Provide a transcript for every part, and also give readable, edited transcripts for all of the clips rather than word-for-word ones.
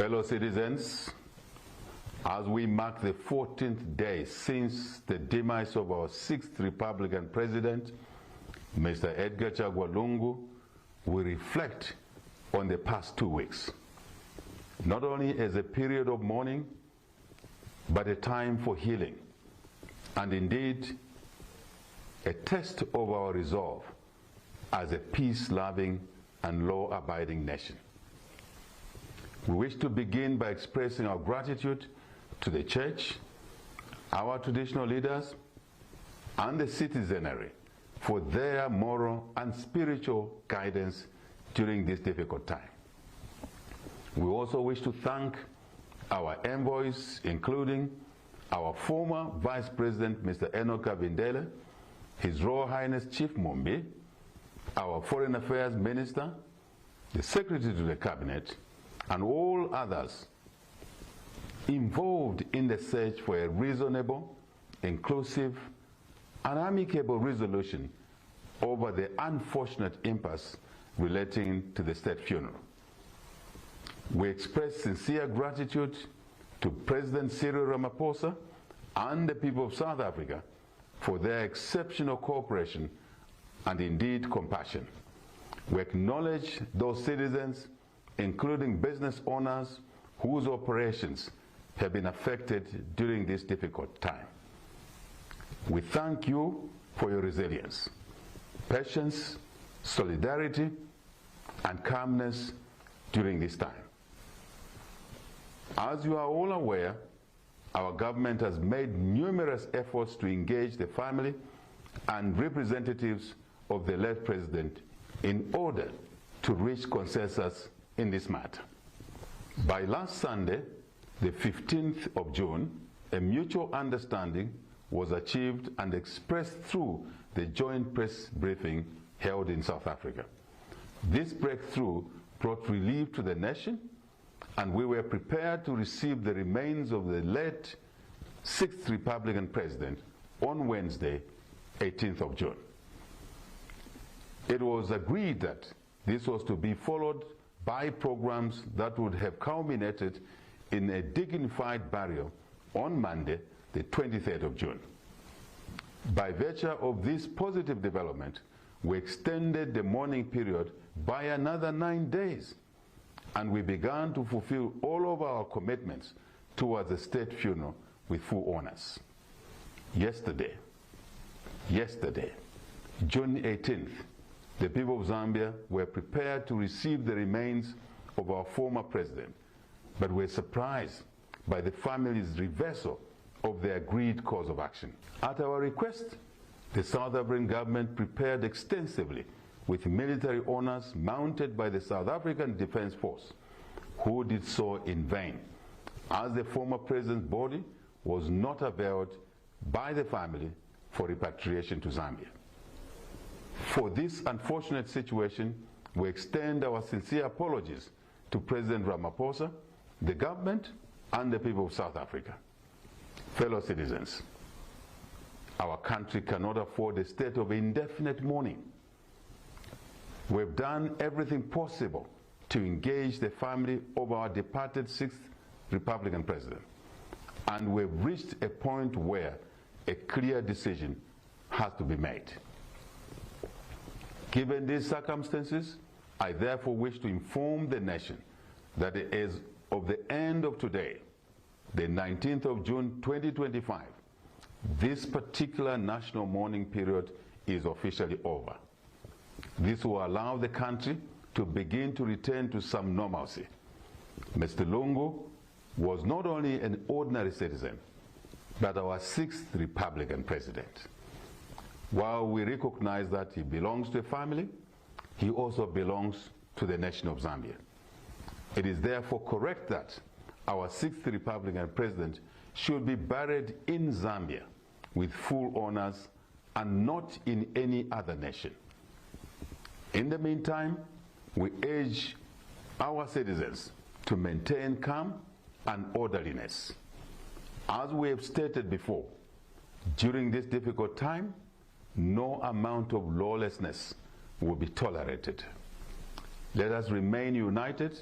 Fellow citizens, as we mark the 14th day since the demise of our 6th Republican President, Mr. Edgar Chagwa Lungu, we reflect on the past 2 weeks, not only as a period of mourning, but a time for healing, and indeed a test of our resolve as a peace-loving and law-abiding nation. We wish to begin by expressing our gratitude to the Church, our traditional leaders, and the citizenry for their moral and spiritual guidance during this difficult time. We also wish to thank our envoys, including our former Vice President, Mr. Hakainde, His Royal Highness Chief Mumbi, our Foreign Affairs Minister, the Secretary to the Cabinet, and all others involved in the search for a reasonable, inclusive, and amicable resolution over the unfortunate impasse relating to the state funeral. We express sincere gratitude to President Cyril Ramaphosa and the people of South Africa for their exceptional cooperation and indeed compassion. We acknowledge those citizens, including business owners, whose operations have been affected during this difficult time. We thank you for your resilience, patience, solidarity, and calmness during this time. As you are all aware, our government has made numerous efforts to engage the family and representatives of the late president in order to reach consensus in this matter. By last Sunday, the 15th of June, a mutual understanding was achieved and expressed through the joint press briefing held in South Africa. This breakthrough brought relief to the nation, and we were prepared to receive the remains of the late 6th Republican President on Wednesday, 18th of June. It was agreed that this was to be followed by programs that would have culminated in a dignified burial on Monday, the 23rd of June. By virtue of this positive development, we extended the mourning period by another 9 days, and we began to fulfill all of our commitments towards the state funeral with full honors. Yesterday, June 18th, the people of Zambia were prepared to receive the remains of our former president, but were surprised by the family's reversal of the agreed course of action. At our request, the South African government prepared extensively with military honors mounted by the South African Defence Force, who did so in vain, as the former president's body was not availed by the family for repatriation to Zambia. For this unfortunate situation, we extend our sincere apologies to President Ramaphosa, the government, and the people of South Africa. Fellow citizens, our country cannot afford a state of indefinite mourning. We've done everything possible to engage the family of our departed 6th Republican President, and we've reached a point where a clear decision has to be made. Given these circumstances, I therefore wish to inform the nation that as of the end of today, the 19th of June 2025, this particular national mourning period is officially over. This will allow the country to begin to return to some normalcy. Mr. Lungu was not only an ordinary citizen, but our 6th Republican President. While we recognize that he belongs to a family, he also belongs to the nation of Zambia. It is therefore correct that our 6th Republican President should be buried in Zambia with full honors and not in any other nation. In the meantime, we urge our citizens to maintain calm and orderliness. As we have stated before, during this difficult time, no amount of lawlessness will be tolerated. Let us remain united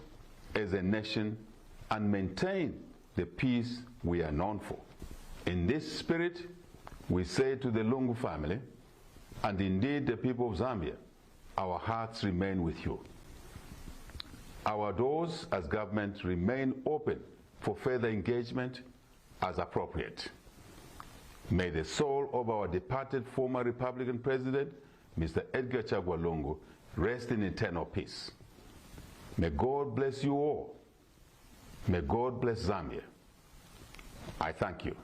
as a nation and maintain the peace we are known for. In this spirit, we say to the Lungu family, and indeed the people of Zambia, our hearts remain with you. Our doors as government remain open for further engagement as appropriate. May the soul of our departed former Republican President, Mr. Edgar Chagwa Lungu, rest in eternal peace. May God bless you all. May God bless Zambia. I thank you.